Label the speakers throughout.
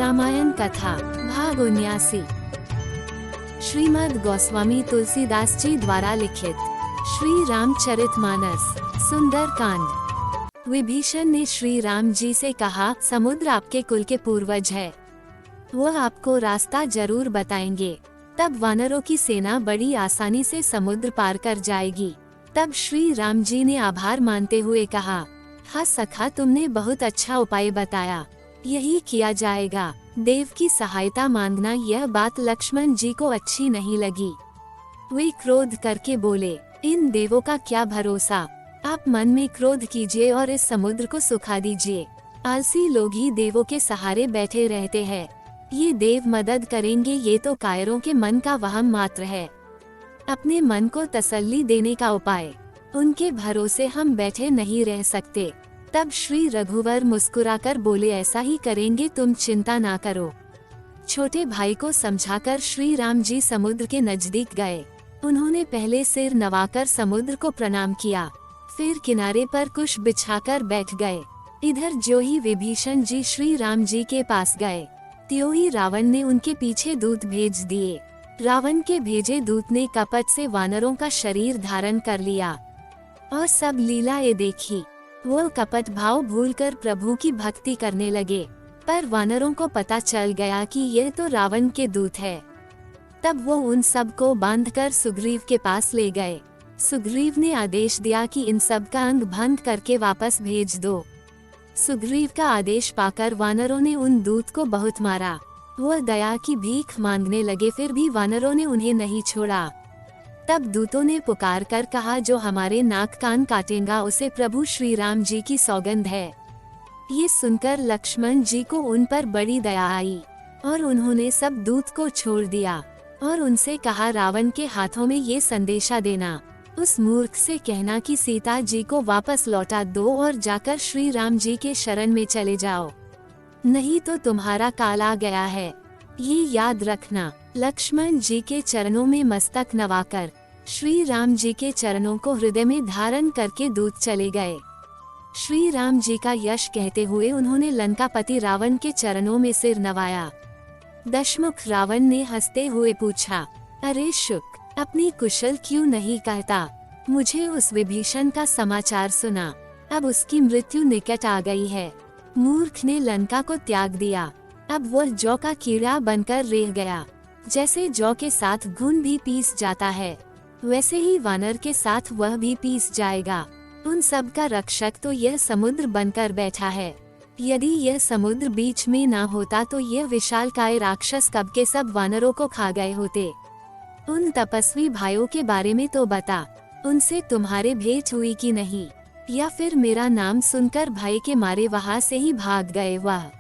Speaker 1: रामायण कथा भाग 79। श्रीमद् गोस्वामी तुलसीदास जी द्वारा लिखित श्री रामचरितमानस सुंदर कांड। विभीषण ने श्री राम जी से कहा, समुद्र आपके कुल के पूर्वज है, वह आपको रास्ता जरूर बताएंगे। तब वानरों की सेना बड़ी आसानी से समुद्र पार कर जाएगी। तब श्री राम जी ने आभार मानते हुए कहा, हाँ सखा, तुमने बहुत अच्छा उपाय बताया, यही किया जाएगा। देव की सहायता मांगना, यह बात लक्ष्मण जी को अच्छी नहीं लगी। वे क्रोध करके बोले, इन देवों का क्या भरोसा, आप मन में क्रोध कीजिए और इस समुद्र को सुखा दीजिए। आलसी लोग ही देवों के सहारे बैठे रहते हैं, ये देव मदद करेंगे, ये तो कायरों के मन का वहम मात्र है। अपने मन को तसल्ली देने का उपाय, उनके भरोसे हम बैठे नहीं रह सकते। तब श्री रघुवर मुस्कुराकर बोले, ऐसा ही करेंगे, तुम चिंता ना करो। छोटे भाई को समझाकर श्री राम जी समुद्र के नजदीक गए। उन्होंने पहले सिर नवाकर समुद्र को प्रणाम किया, फिर किनारे पर कुश बिछाकर बैठ गए। इधर जो ही विभीषण जी श्री राम जी के पास गए, त्यों ही रावण ने उनके पीछे दूत भेज दिए। रावण के भेजे दूत ने कपट से वानरों का शरीर धारण कर लिया और सब लीलाएं देखी। वो कपट भाव भूलकर प्रभु की भक्ति करने लगे, पर वानरों को पता चल गया कि यह तो रावण के दूत है। तब वो उन सब को बांधकर सुग्रीव के पास ले गए। सुग्रीव ने आदेश दिया कि इन सब का अंग भंग करके वापस भेज दो। सुग्रीव का आदेश पाकर वानरों ने उन दूत को बहुत मारा। वह दया की भीख मांगने लगे, फिर भी वानरों ने उन्हें नहीं छोड़ा। तब दूतों ने पुकार कर कहा, जो हमारे नाक कान काटेगा उसे प्रभु श्री राम जी की सौगंध है। ये सुनकर लक्ष्मण जी को उन पर बड़ी दया आई और उन्होंने सब दूत को छोड़ दिया और उनसे कहा, रावण के हाथों में ये संदेशा देना, उस मूर्ख से कहना कि सीता जी को वापस लौटा दो और जाकर श्री राम जी के शरण में चले जाओ, नहीं तो तुम्हारा काल आ गया है, ये याद रखना। लक्ष्मण जी के चरणों में मस्तक नवाकर श्री राम जी के चरणों को हृदय में धारण करके दूत चले गए। श्री राम जी का यश कहते हुए उन्होंने लंकापति रावण के चरणों में सिर नवाया। दशमुख रावण ने हंसते हुए पूछा, अरे शुक, अपनी कुशल क्यों नहीं कहता, मुझे उस विभीषण का समाचार सुना, अब उसकी मृत्यु निकट आ गई है। मूर्ख ने लंका को त्याग दिया, अब वह जौ का कीड़ा बनकर रह गया। जैसे जौ के साथ घुन भी पीस जाता है, वैसे ही वानर के साथ वह भी पीस जाएगा। उन सब का रक्षक तो यह समुद्र बनकर बैठा है। यदि यह समुद्र बीच में ना होता तो यह विशालकाय राक्षस कब के सब वानरों को खा गए होते। उन तपस्वी भाइयों के बारे में तो बता, उनसे तुम्हारे भेंट हुई कि नहीं, या फिर मेरा नाम सुनकर भय के मारे वहाँ से ही भाग गए। वह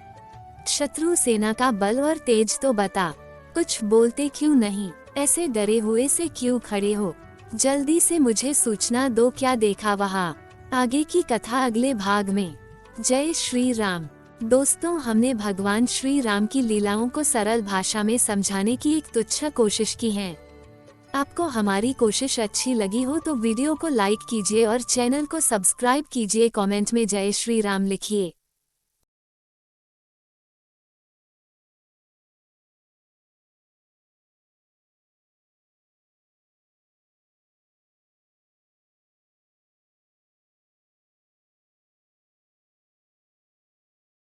Speaker 1: शत्रु सेना का बल और तेज तो बता, कुछ बोलते क्यों नहीं, ऐसे डरे हुए से क्यों खड़े हो, जल्दी से मुझे सूचना दो, क्या देखा वहाँ। आगे की कथा अगले भाग में। जय श्री राम। दोस्तों, हमने भगवान श्री राम की लीलाओं को सरल भाषा में समझाने की एक तुच्छ कोशिश की है। आपको हमारी कोशिश अच्छी लगी हो तो वीडियो को लाइक कीजिए और चैनल को सब्सक्राइब कीजिए। कमेंट में जय श्री राम लिखिए।